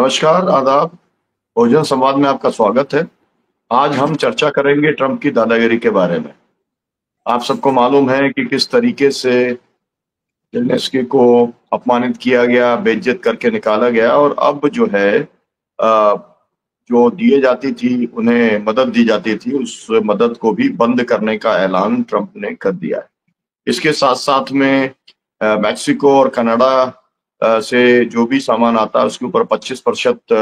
नमस्कार, आदाब। भोजन संवाद में आपका स्वागत है। आज हम चर्चा करेंगे ट्रंप की दादागिरी के बारे में। आप सबको मालूम है कि किस तरीके से जेलेंस्की को अपमानित किया गया, बेइज्जत करके निकाला गया, और अब जो है जो दिए जाती थी, उन्हें मदद दी जाती थी, उस मदद को भी बंद करने का ऐलान ट्रंप ने कर दिया है। इसके साथ साथ में मैक्सिको और कनाडा से जो भी सामान आता है उसके ऊपर 25%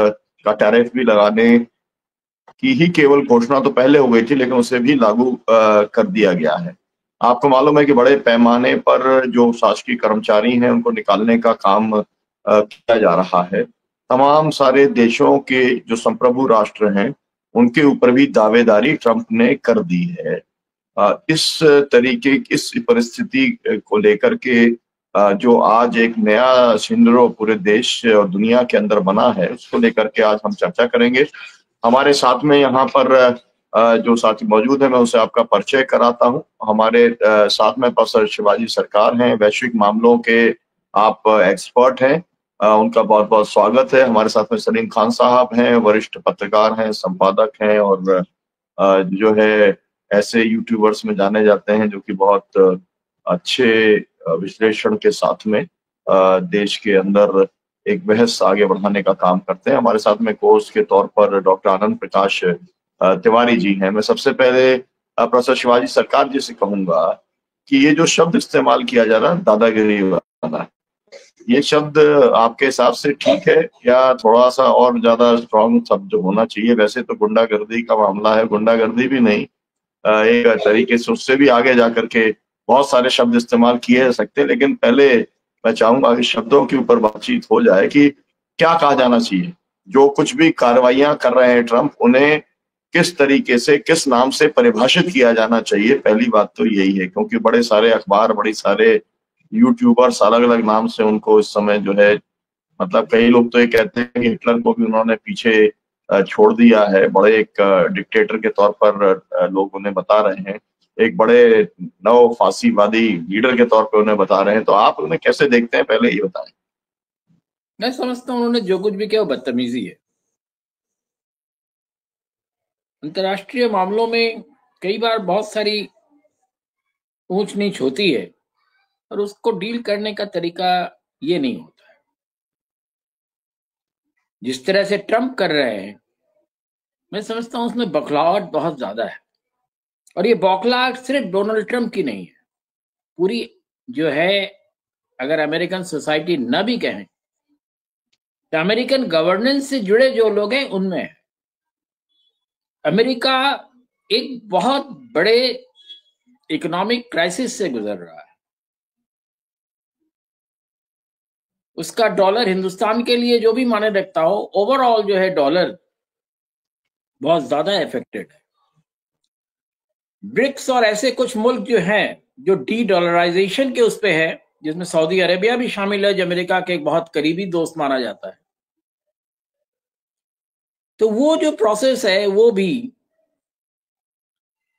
का टैरिफ भी लगाने की ही केवल घोषणा तो पहले हो गई थी, लेकिन उसे भी लागू कर दिया गया है। आपको मालूम है कि बड़े पैमाने पर जो शासकीय कर्मचारी हैं उनको निकालने का काम किया जा रहा है। तमाम सारे देशों के जो संप्रभु राष्ट्र हैं उनके ऊपर भी दावेदारी ट्रंप ने कर दी है। इस तरीके की इस परिस्थिति को लेकर के जो आज एक नया सिंड्रोम पूरे देश और दुनिया के अंदर बना है, उसको लेकर के आज हम चर्चा करेंगे। हमारे साथ में यहाँ पर जो साथी मौजूद है, मैं उसे आपका परिचय कराता हूँ। हमारे साथ में प्रोफेसर शिवाजी सरकार हैं, वैश्विक मामलों के आप एक्सपर्ट हैं। उनका बहुत बहुत स्वागत है। हमारे साथ में सलीम खान साहब हैं, वरिष्ठ पत्रकार हैं, संपादक हैं, और जो है ऐसे यूट्यूबर्स में जाने जाते हैं जो कि बहुत अच्छे विश्लेषण के साथ में देश के अंदर एक बहस आगे बढ़ाने का काम करते हैं। हमारे साथ में कोच के तौर पर डॉक्टर आनंद प्रकाश तिवारी जी हैं। मैं सबसे पहले प्रोफेसर शिवाजी सरकार जी से कहूंगा कि ये जो शब्द इस्तेमाल किया जा रहा है, दादागिरी वाला, ये शब्द आपके हिसाब से ठीक है या थोड़ा सा और ज्यादा स्ट्रॉन्ग शब्द होना चाहिए? वैसे तो गुंडागर्दी का मामला है, गुंडागर्दी भी नहीं, एक तरीके से उससे भी आगे जाकर के बहुत सारे शब्द इस्तेमाल किए जा सकते हैं। लेकिन पहले मैं चाहूंगा कि शब्दों के ऊपर बातचीत हो जाए कि क्या कहा जाना चाहिए। जो कुछ भी कार्रवाइयां कर रहे हैं ट्रंप, उन्हें किस तरीके से, किस नाम से परिभाषित किया जाना चाहिए? पहली बात तो यही है, क्योंकि बड़े सारे अखबार, बड़े सारे यूट्यूबर्स अलग अलग नाम से उनको इस समय जो है, मतलब कई लोग तो ये कहते हैं कि हिटलर को भी उन्होंने पीछे छोड़ दिया है। बड़े एक डिक्टेटर के तौर पर लोग उन्हें बता रहे हैं, एक बड़े नव फांसीवादी लीडर के तौर पर उन्हें बता रहे हैं। तो आप उन्हें कैसे देखते हैं, पहले ये बताएं। मैं समझता हूं उन्होंने जो कुछ भी किया वो बदतमीजी है। अंतर्राष्ट्रीय मामलों में कई बार बहुत सारी ऊंच नीच होती है और उसको डील करने का तरीका ये नहीं होता है। जिस तरह से ट्रंप कर रहे हैं, मैं समझता हूं उसमें बौखलाहट बहुत ज्यादा है। और ये बौखलाहट सिर्फ डोनाल्ड ट्रंप की नहीं है, पूरी जो है, अगर अमेरिकन सोसाइटी न भी कहें तो अमेरिकन गवर्नेंस से जुड़े जो लोग हैं उनमें है। अमेरिका एक बहुत बड़े इकोनॉमिक क्राइसिस से गुजर रहा है। उसका डॉलर हिंदुस्तान के लिए जो भी माने रखता हो, ओवरऑल जो है डॉलर बहुत ज्यादा इफेक्टेड है। ब्रिक्स और ऐसे कुछ मुल्क जो हैं जो डी डॉलराइजेशन के उस पे है, जिसमें सऊदी अरेबिया भी शामिल है, जो अमेरिका के एक बहुत करीबी दोस्त माना जाता है। तो वो जो प्रोसेस है वो भी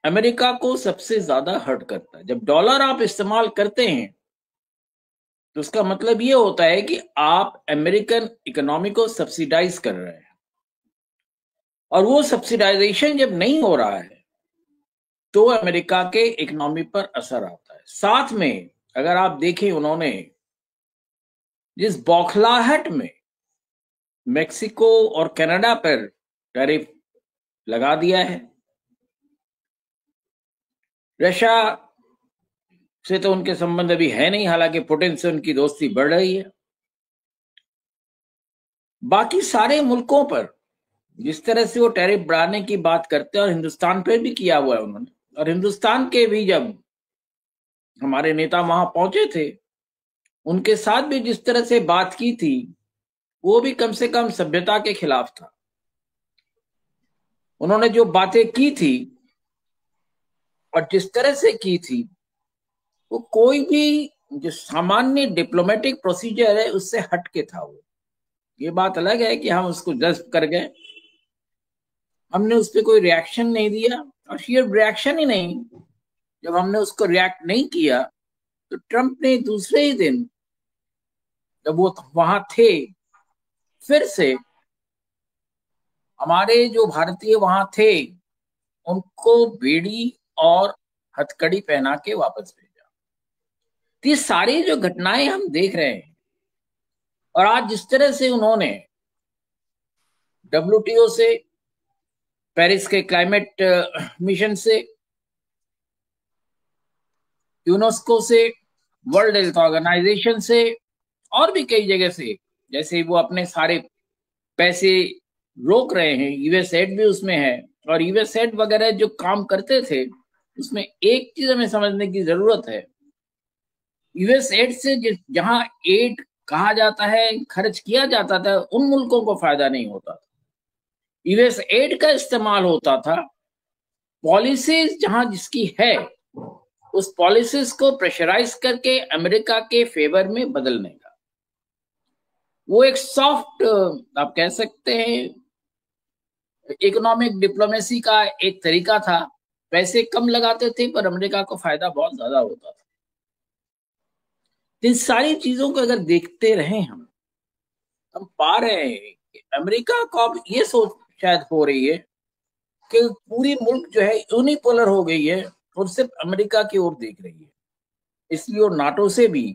अमेरिका को सबसे ज्यादा हर्ट करता है। जब डॉलर आप इस्तेमाल करते हैं तो उसका मतलब ये होता है कि आप अमेरिकन इकोनॉमी को सब्सिडाइज कर रहे हैं, और वो सब्सिडाइजेशन जब नहीं हो रहा है तो अमेरिका के इकोनॉमी पर असर आता है। साथ में अगर आप देखें, उन्होंने जिस बौखलाहट में मेक्सिको और कनाडा पर टैरिफ लगा दिया है, रशिया से तो उनके संबंध अभी है नहीं, हालांकि पुतिन से उनकी दोस्ती बढ़ रही है। बाकी सारे मुल्कों पर जिस तरह से वो टैरिफ बढ़ाने की बात करते हैं, और हिंदुस्तान पर भी किया हुआ है उन्होंने, और हिंदुस्तान के भी जब हमारे नेता वहां पहुंचे थे, उनके साथ भी जिस तरह से बात की थी, वो भी कम से कम सभ्यता के खिलाफ था। उन्होंने जो बातें की थी और जिस तरह से की थी, वो कोई भी जो सामान्य डिप्लोमेटिक प्रोसीजर है उससे हट के था। वो ये बात अलग है कि हम उसको जज्ब कर गए, हमने उस पर कोई रिएक्शन नहीं दिया, और सिर्फ रिएक्शन ही नहीं, जब हमने उसको रिएक्ट नहीं किया तो ट्रंप ने दूसरे ही दिन जब वो वहां थे, फिर से हमारे जो भारतीय वहां थे उनको बेड़ी और हथकड़ी पहना के वापस भेजा। तो ये सारी जो घटनाएं हम देख रहे हैं, और आज जिस तरह से उन्होंने WTO से, पेरिस के क्लाइमेट मिशन से, यूनेस्को से, वर्ल्ड हेल्थ ऑर्गेनाइजेशन से, और भी कई जगह से, जैसे वो अपने सारे पैसे रोक रहे हैं, यूएसएड भी उसमें है। और यूएसएड वगैरह जो काम करते थे उसमें एक चीज हमें समझने की जरूरत है, यूएसएड से जहां एड कहा जाता है, खर्च किया जाता था, उन मुल्कों को फायदा नहीं होता था। यूएसएड का इस्तेमाल होता था पॉलिसीज जहां जिसकी है उस पॉलिसीज को प्रेशराइज करके अमेरिका के फेवर में बदलने का। वो एक सॉफ्ट, आप कह सकते हैं, इकोनॉमिक डिप्लोमेसी का एक तरीका था। पैसे कम लगाते थे पर अमेरिका को फायदा बहुत ज्यादा होता था। इन सारी चीजों को अगर देखते रहे हम पा रहे हैं कि अमेरिका को अब ये सोच शायद हो रही है कि पूरी मुल्क जो है यूनिपोलर हो गई है और सिर्फ अमेरिका की ओर देख रही है। इसलिए वो नाटो से भी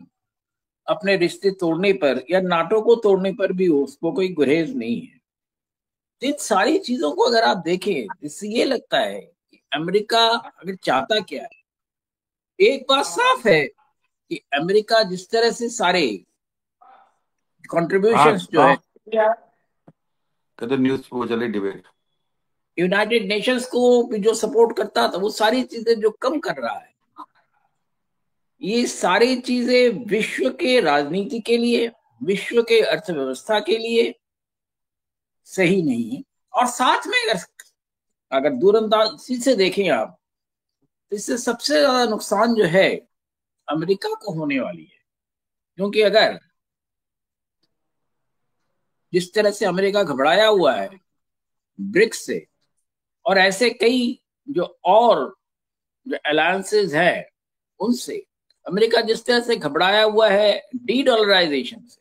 अपने रिश्ते तोड़ने पर या नाटो को तोड़ने पर भी उसको कोई गुरेज नहीं है। इन सारी चीजों को अगर आप देखें, इससे ये लगता है कि अमेरिका अगर चाहता क्या है, एक बात साफ है कि अमेरिका जिस तरह से सारे कंट्रीब्यूशंस जो है न्यूज वो चले डिबेट, यूनाइटेड नेशंस को भी जो सपोर्ट करता था, वो सारी चीजें जो कम कर रहा है, ये सारी चीजें विश्व के राजनीति के लिए, विश्व के अर्थव्यवस्था के लिए सही नहीं है। और साथ में अगर दूरंदाजी से देखें आप, इससे सबसे ज्यादा नुकसान जो है अमेरिका को होने वाली है। क्योंकि अगर जिस तरह से अमेरिका घबराया हुआ है ब्रिक्स से और ऐसे कई जो और जो अलायंसेज है उनसे, अमेरिका जिस तरह से घबराया हुआ है डी-डॉलराइजेशन से,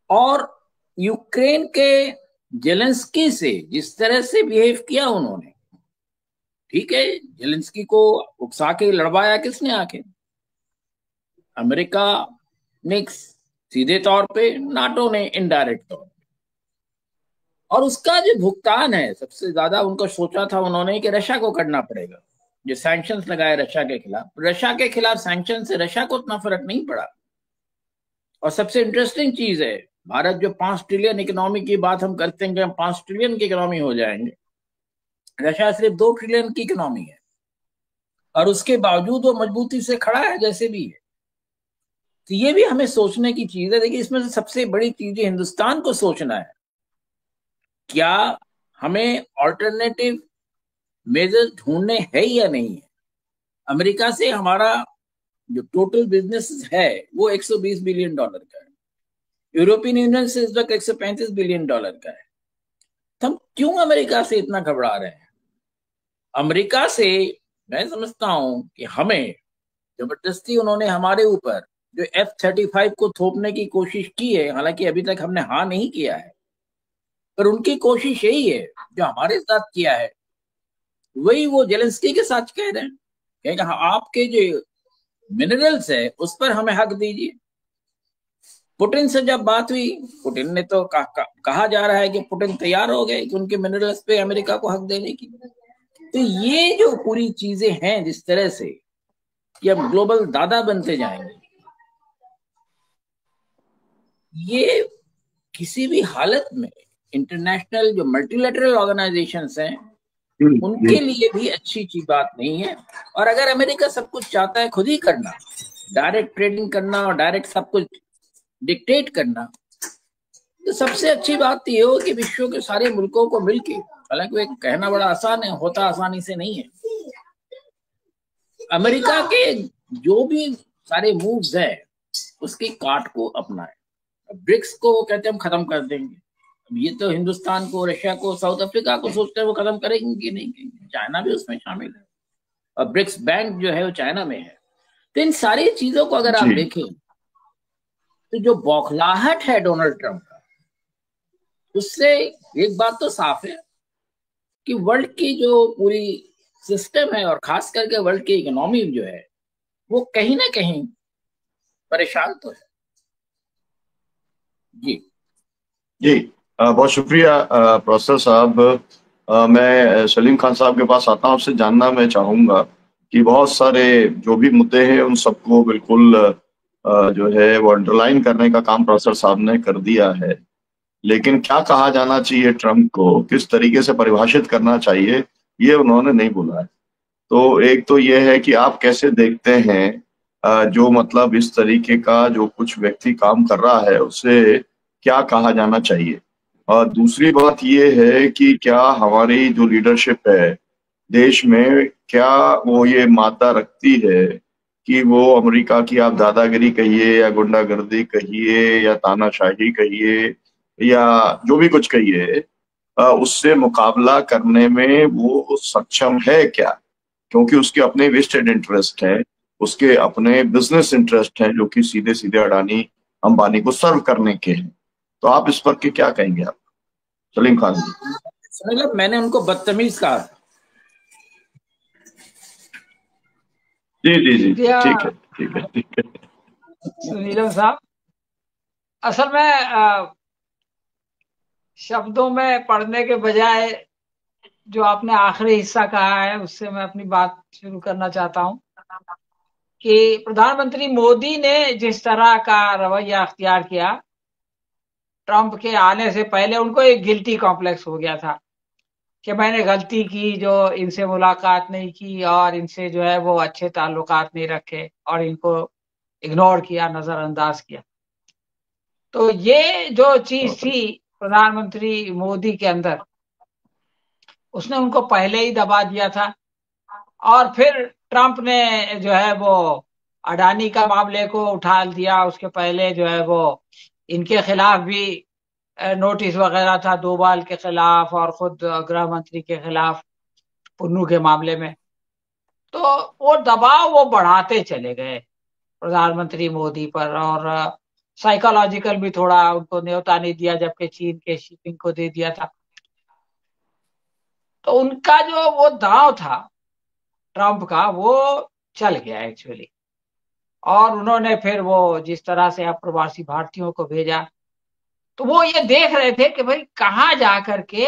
और यूक्रेन के जेलेंस्की से जिस तरह से बिहेव किया उन्होंने, ठीक है, जेलेंस्की को उकसा के लड़वाया किसने आके? अमेरिका ने सीधे तौर पे, नाटो ने इनडायरेक्ट तौर पे। और उसका जो भुगतान है सबसे ज्यादा उनको सोचा था उन्होंने कि रशिया को करना पड़ेगा। जो सैंक्शंस लगाए रशिया के खिलाफ सैंक्शन से रशिया को उतना फर्क नहीं पड़ा। और सबसे इंटरेस्टिंग चीज है, भारत जो 5 ट्रिलियन इकोनॉमी की बात हम करते हैं कि हम 5 ट्रिलियन की इकोनॉमी हो जाएंगे, रशिया सिर्फ 2 ट्रिलियन की इकोनॉमी है और उसके बावजूद वो मजबूती से खड़ा है जैसे भी है। तो ये भी हमें सोचने की चीज है। देखिए, इसमें से सबसे बड़ी चीज हिंदुस्तान को सोचना है, क्या हमें ऑल्टरनेटिव मेजर्स ढूंढने हैं या नहीं है। अमेरिका से हमारा जो टोटल बिजनेस है वो $120 बिलियन का है, यूरोपियन यूनियन से इस वक्त $135 बिलियन का है। तो हम क्यों अमेरिका से इतना घबरा रहे हैं? अमेरिका से मैं समझता हूं कि हमें जबरदस्ती उन्होंने हमारे ऊपर जो F-35 को थोपने की कोशिश की है, हालांकि अभी तक हमने हाँ नहीं किया है, पर उनकी कोशिश यही है जो हमारे साथ किया है वही वो जेलेंस्की के साथ कह रहे हैं कि आपके जो मिनरल्स है उस पर हमें हक दीजिए। पुतिन से जब बात हुई, पुतिन ने तो कहा जा रहा है कि पुतिन तैयार हो गए कि उनके मिनरल्स पे अमेरिका को हक देने की। तो ये जो पूरी चीजें हैं जिस तरह से कि हम ग्लोबल दादा बनते जाएंगे, ये किसी भी हालत में इंटरनेशनल जो मल्टीलैटरल ऑर्गेनाइजेशंस हैं उनके लिए भी अच्छी चीज बात नहीं है। और अगर अमेरिका सब कुछ चाहता है खुद ही करना, डायरेक्ट ट्रेडिंग करना और डायरेक्ट सब कुछ डिक्टेट करना, तो सबसे अच्छी बात ये हो कि विश्व के सारे मुल्कों को मिलके, हालांकि वो कहना बड़ा आसान है, होता आसानी से नहीं है, अमेरिका के जो भी सारे मूव्स हैं उसकी काट को अपनाए। ब्रिक्स को वो कहते हैं हम खत्म कर देंगे, ये तो हिंदुस्तान को, रशिया को, साउथ अफ्रीका को सोचते हैं वो खत्म करेंगे कि नहीं। चाइना भी उसमें शामिल है और ब्रिक्स बैंक जो है वो चाइना में है। तो इन सारी चीजों को अगर आप देखें तो जो बौखलाहट है डोनाल्ड ट्रंप का, उससे एक बात तो साफ है कि वर्ल्ड की जो पूरी सिस्टम है और खास करके वर्ल्ड की इकोनॉमी जो है वो कहीं ना कहीं परेशान तो है। जी। जी, बहुत शुक्रिया प्रोफेसर साहब। मैं सलीम खान साहब के पास आता हूँ। आपसे जानना मैं चाहूंगा कि बहुत सारे जो भी मुद्दे हैं उन सबको बिल्कुल जो है वो अंडरलाइन करने का काम प्रोफेसर साहब ने कर दिया है, लेकिन क्या कहा जाना चाहिए, ट्रम्प को किस तरीके से परिभाषित करना चाहिए, ये उन्होंने नहीं बोला है। तो एक तो ये है कि आप कैसे देखते हैं जो मतलब इस तरीके का जो कुछ व्यक्ति काम कर रहा है उसे क्या कहा जाना चाहिए। और दूसरी बात ये है कि क्या हमारी जो लीडरशिप है देश में, क्या वो ये मादा रखती है कि वो अमेरिका की आप दादागिरी कहिए या गुंडागर्दी कहिए या तानाशाही कहिए या जो भी कुछ कहिए, उससे मुकाबला करने में वो सक्षम है क्या? क्योंकि उसके अपने वेस्टेड इंटरेस्ट हैं, उसके अपने बिजनेस इंटरेस्ट हैं जो कि सीधे सीधे अडानी अंबानी को सर्व करने के हैं। तो आप इस पर के क्या कहेंगे आप, सलीम खान जी? मतलब मैंने उनको बदतमीज कहा। जी जी जी जी, या ठीक है ठीक है ठीक है। सुनीलम साहब, असल में शब्दों में पढ़ने के बजाय जो आपने आखिरी हिस्सा कहा है उससे मैं अपनी बात शुरू करना चाहता हूं कि प्रधानमंत्री मोदी ने जिस तरह का रवैया अख्तियार किया, ट्रंप के आने से पहले उनको एक गिल्टी कॉम्प्लेक्स हो गया था कि मैंने गलती की जो इनसे मुलाकात नहीं की और इनसे जो है वो अच्छे ताल्लुकात नहीं रखे और इनको इग्नोर किया, नजरअंदाज किया। तो ये जो चीज थी प्रधानमंत्री मोदी के अंदर, उसने उनको पहले ही दबा दिया था। और फिर ट्रंप ने जो है वो अडानी का मामले को उठा दिया। उसके पहले जो है वो इनके खिलाफ भी नोटिस वगैरह था, डोभाल के खिलाफ और खुद गृह मंत्री के खिलाफ पुन्नू के मामले में। तो वो दबाव वो बढ़ाते चले गए प्रधानमंत्री मोदी पर, और साइकोलॉजिकल भी थोड़ा उनको न्योता नहीं दिया जबकि चीन के शिपिंग को दे दिया था। तो उनका जो वो दांव था ट्रंप का, वो चल गया एक्चुअली। और उन्होंने फिर वो जिस तरह से अप्रवासी भारतीयों को भेजा, तो वो ये देख रहे थे कि भाई कहाँ जाकर के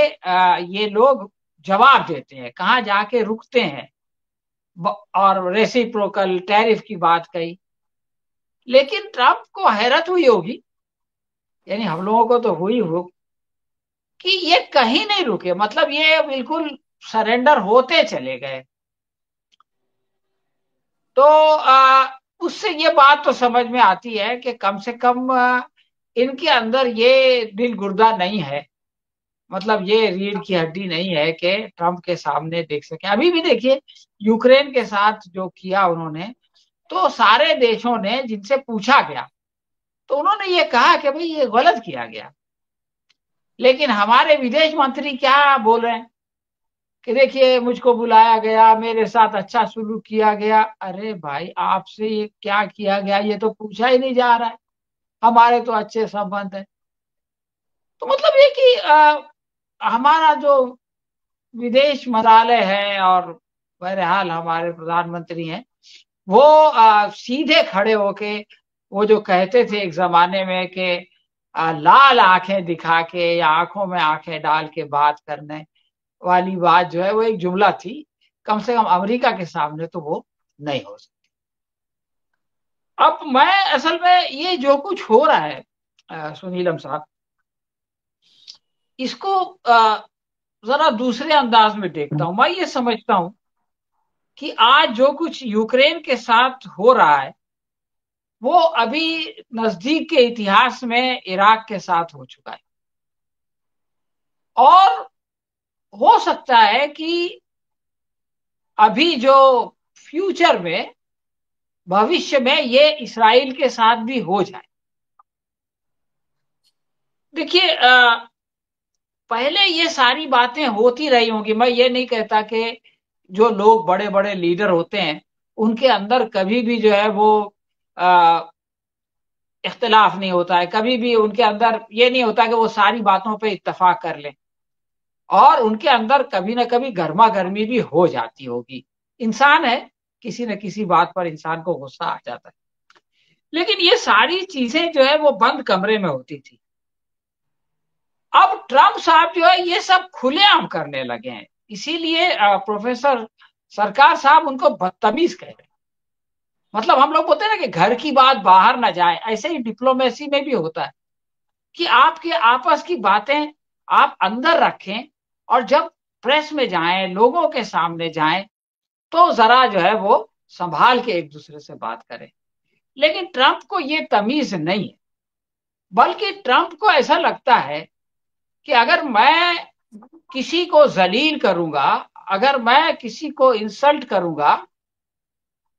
ये लोग जवाब देते हैं, कहाँ जाके रुकते हैं। और रेसिप्रोकल टैरिफ की बात कही, लेकिन ट्रंप को हैरत हुई होगी, यानी हम लोगों को तो हुई हो, कि ये कहीं नहीं रुके। मतलब ये बिल्कुल सरेंडर होते चले गए। तो उससे ये बात तो समझ में आती है कि कम से कम इनके अंदर ये दिल गुर्दा नहीं है, मतलब ये रीढ़ की हड्डी नहीं है कि ट्रंप के सामने देख सके। अभी भी देखिए यूक्रेन के साथ जो किया उन्होंने, तो सारे देशों ने जिनसे पूछा गया तो उन्होंने ये कहा कि भाई ये गलत किया गया। लेकिन हमारे विदेश मंत्री क्या बोल रहे हैं कि देखिए मुझको बुलाया गया, मेरे साथ अच्छा सुलूक किया गया। अरे भाई, आपसे ये क्या किया गया ये तो पूछा ही नहीं जा रहा है। हमारे तो अच्छे संबंध है। तो मतलब ये कि हमारा जो विदेश मंत्रालय है और बहरहाल हमारे प्रधानमंत्री हैं, वो सीधे खड़े होके वो जो कहते थे एक जमाने में कि लाल आंखें दिखा के या आंखों में आंखें डाल के बात करने वाली बात जो है वो एक जुमला थी। कम से कम अमेरिका के सामने तो वो नहीं हो सकती। अब मैं असल में ये जो कुछ हो रहा है सुनीलम साहब, इसको जरा दूसरे अंदाज में देखता हूं। मैं ये समझता हूं कि आज जो कुछ यूक्रेन के साथ हो रहा है वो अभी नजदीक के इतिहास में इराक के साथ हो चुका है। और हो सकता है कि अभी जो फ्यूचर में, भविष्य में, ये इसराइल के साथ भी हो जाए। देखिए पहले ये सारी बातें होती रही होंगी। मैं ये नहीं कहता कि जो लोग बड़े बड़े लीडर होते हैं उनके अंदर कभी भी जो है वो इख्तिलाफ नहीं होता है, कभी भी उनके अंदर ये नहीं होता कि वो सारी बातों पे इत्तेफाक कर लें, और उनके अंदर कभी ना कभी गर्मा गर्मी भी हो जाती होगी। इंसान है, किसी न किसी बात पर इंसान को गुस्सा आ जाता है। लेकिन ये सारी चीजें जो है वो बंद कमरे में होती थी। अब ट्रम्प साहब जो है ये सब खुलेआम करने लगे हैं, इसीलिए प्रोफेसर सरकार साहब उनको बदतमीज कह रहे हैं। मतलब हम लोग बोलते हैं ना कि घर की बात बाहर ना जाए, ऐसे ही डिप्लोमेसी में भी होता है कि आपके आपस की बातें आप अंदर रखें, और जब प्रेस में जाएं, लोगों के सामने जाएं, तो जरा जो है वो संभाल के एक दूसरे से बात करें। लेकिन ट्रंप को ये तमीज नहीं है, बल्कि ट्रंप को ऐसा लगता है कि अगर मैं किसी को जलील करूंगा, अगर मैं किसी को इंसल्ट करूंगा,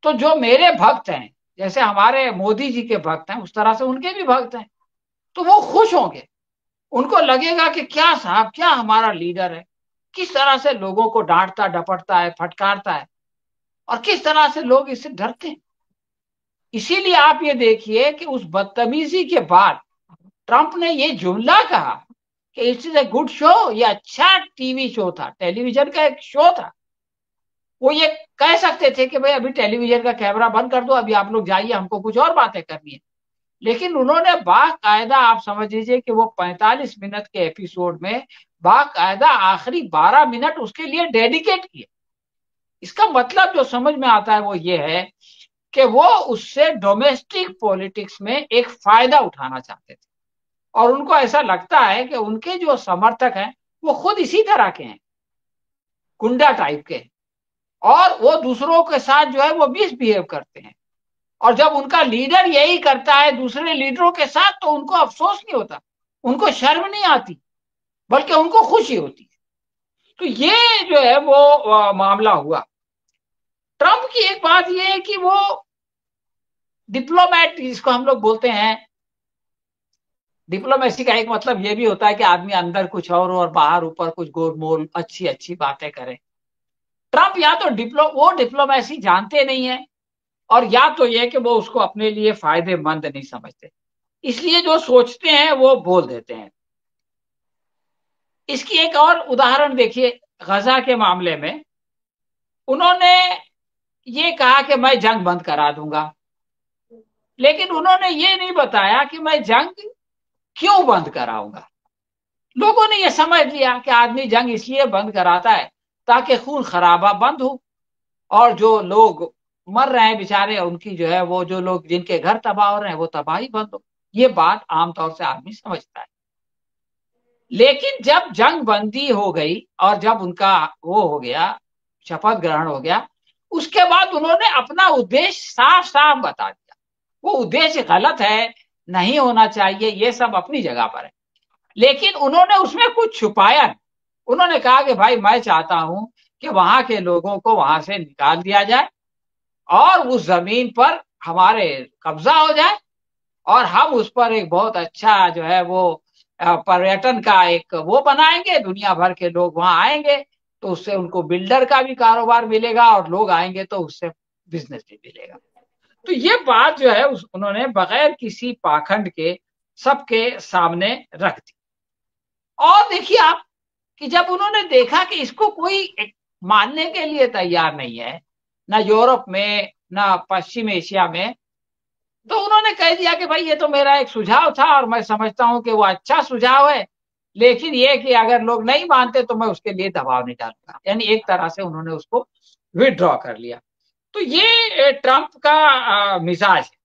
तो जो मेरे भक्त हैं, जैसे हमारे मोदी जी के भक्त हैं, उस तरह से उनके भी भक्त हैं, तो वो खुश होंगे। उनको लगेगा कि क्या साहब, क्या हमारा लीडर है, किस तरह से लोगों को डांटता डपटता है, फटकारता है, और किस तरह से लोग इससे डरते हैं। इसीलिए आप ये देखिए कि उस बदतमीजी के बाद ट्रंप ने ये जुमला कहा कि it's is a good show, ये अच्छा टीवी शो था, टेलीविजन का एक शो था। वो ये कह सकते थे कि भाई अभी टेलीविजन का कैमरा बंद कर दो, अभी आप लोग जाइए, हमको कुछ और बातें करनी है। लेकिन उन्होंने बाकायदा, आप समझ लीजिए कि वो 45 मिनट के एपिसोड में बाकायदा आखिरी 12 मिनट उसके लिए डेडिकेट किए। इसका मतलब जो समझ में आता है वो ये है कि वो उससे डोमेस्टिक पॉलिटिक्स में एक फायदा उठाना चाहते थे, और उनको ऐसा लगता है कि उनके जो समर्थक हैं वो खुद इसी तरह के हैं, गुंडा टाइप के, और वो दूसरों के साथ जो है वो मिसबिहेव करते हैं। और जब उनका लीडर यही करता है दूसरे लीडरों के साथ, तो उनको अफसोस नहीं होता, उनको शर्म नहीं आती, बल्कि उनको खुशी होती है। तो ये जो है वो मामला हुआ। ट्रंप की एक बात ये है कि वो डिप्लोमेट, जिसको हम लोग बोलते हैं, डिप्लोमेसी का एक मतलब ये भी होता है कि आदमी अंदर कुछ और बाहर ऊपर कुछ गोलमोल अच्छी अच्छी बातें करे। ट्रंप या तो वो डिप्लोमेसी जानते नहीं है, और या तो ये कि वो उसको अपने लिए फायदेमंद नहीं समझते, इसलिए जो सोचते हैं वो बोल देते हैं। इसकी एक और उदाहरण देखिए, गजा के मामले में उन्होंने ये कहा कि मैं जंग बंद करा दूंगा, लेकिन उन्होंने ये नहीं बताया कि मैं जंग क्यों बंद कराऊंगा। लोगों ने ये समझ लिया कि आदमी जंग इसलिए बंद कराता है ताकि खून खराबा बंद हो, और जो लोग मर रहे हैं बेचारे, उनकी जो है वो, जो लोग जिनके घर तबाह हो रहे हैं वो तबाही बंद हो। ये बात आमतौर से आदमी समझता है। लेकिन जब जंग बंदी हो गई और जब उनका वो हो गया, शपथ ग्रहण हो गया, उसके बाद उन्होंने अपना उद्देश्य साफ साफ बता दिया। वो उद्देश्य गलत है, नहीं होना चाहिए, ये सब अपनी जगह पर है, लेकिन उन्होंने उसमें कुछ छुपाया। उन्होंने कहा कि भाई मैं चाहता हूं कि वहां के लोगों को वहां से निकाल दिया जाए, और उस जमीन पर हमारे कब्जा हो जाए, और हम उस पर एक बहुत अच्छा जो है वो पर्यटन का एक वो बनाएंगे, दुनिया भर के लोग वहां आएंगे, तो उससे उनको बिल्डर का भी कारोबार मिलेगा, और लोग आएंगे तो उससे बिजनेस भी मिलेगा। तो ये बात जो है उन्होंने बगैर किसी पाखंड के सबके सामने रख दी। और देखिए आप कि जब उन्होंने देखा कि इसको कोई मानने के लिए तैयार नहीं है, ना यूरोप में ना पश्चिम एशिया में, तो उन्होंने कह दिया कि भाई ये तो मेरा एक सुझाव था, और मैं समझता हूं कि वो अच्छा सुझाव है, लेकिन ये कि अगर लोग नहीं मानते तो मैं उसके लिए दबाव नहीं डालूंगा। यानी एक तरह से उन्होंने उसको विड्रॉ कर लिया। तो ये ट्रंप का मिजाज है।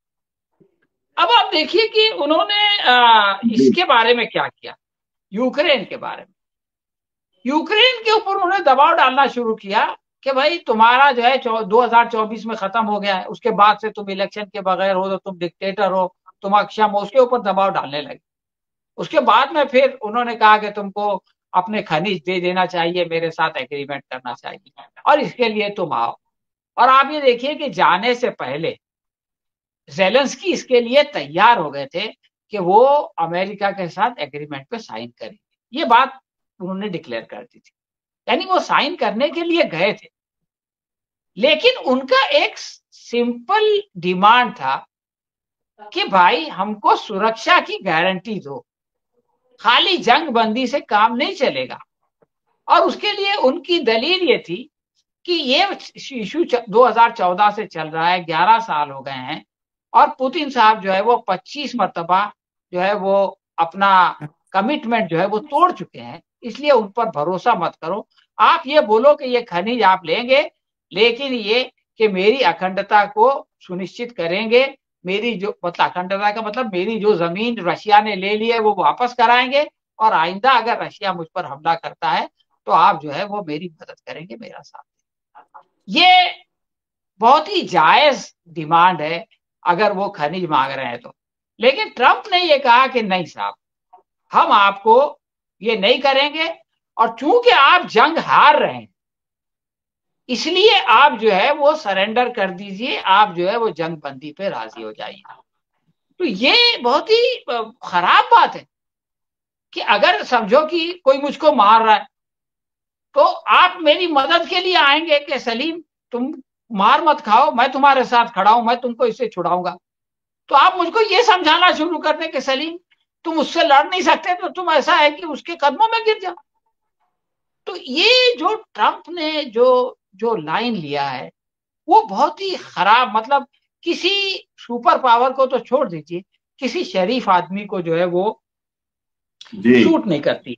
अब आप देखिए कि उन्होंने इसके बारे में क्या किया, यूक्रेन के बारे में। यूक्रेन के ऊपर उन्होंने दबाव डालना शुरू किया कि भाई तुम्हारा जो है 2024 में खत्म हो गया है, उसके बाद से तुम इलेक्शन के बगैर हो तो तुम डिक्टेटर हो, तुम अक्षम हो, उसके ऊपर दबाव डालने लगे। उसके बाद में फिर उन्होंने कहा कि तुमको अपने खनिज दे देना चाहिए, मेरे साथ एग्रीमेंट करना चाहिए, और इसके लिए तुम आओ। और आप ये देखिए कि जाने से पहले ज़ेलेंस्की इसके लिए तैयार हो गए थे कि वो अमेरिका के साथ एग्रीमेंट पे साइन करेंगे। ये बात उन्होंने डिक्लेयर कर दी थी, यानी वो साइन करने के लिए गए थे। लेकिन उनका एक सिंपल डिमांड था कि भाई हमको सुरक्षा की गारंटी दो, खाली जंग बंदी से काम नहीं चलेगा। और उसके लिए उनकी दलील ये थी कि ये इशू 2014 से चल रहा है, 11 साल हो गए हैं, और पुतिन साहब जो है वो 25 मर्तबा जो है वो अपना कमिटमेंट जो है वो तोड़ चुके हैं, इसलिए उन पर भरोसा मत करो। आप ये बोलो कि ये खनिज आप लेंगे, लेकिन ये कि मेरी अखंडता को सुनिश्चित करेंगे, मेरी जो मतलब अखंडता का मतलब मेरी जो जमीन रशिया ने ले ली है वो वापस कराएंगे, और आइंदा अगर रशिया मुझ पर हमला करता है तो आप जो है वो मेरी मदद करेंगे, मेरा साथ। ये बहुत ही जायज डिमांड है अगर वो खनिज मांग रहे हैं तो। लेकिन ट्रंप ने ये कहा कि नहीं साहब, हम आपको ये नहीं करेंगे, और चूंकि आप जंग हार रहे हैं इसलिए आप जो है वो सरेंडर कर दीजिए, आप जो है वो जंग बंदी पे राजी हो जाइए। तो ये बहुत ही खराब बात है कि अगर समझो कि कोई मुझको मार रहा है तो आप मेरी मदद के लिए आएंगे कि सलीम तुम मार मत खाओ, मैं तुम्हारे साथ खड़ा हूं, मैं तुमको इससे छुड़ाऊंगा। तो आप मुझको ये समझाना शुरू कर दें कि सलीम तुम उससे लड़ नहीं सकते, तो तुम ऐसा है कि उसके कदमों में गिर जाओ। तो ये जो ट्रंप ने जो जो लाइन लिया है वो बहुत ही खराब, मतलब किसी सुपर पावर को तो छोड़ दीजिए, किसी शरीफ आदमी को जो है वो सूट नहीं करती।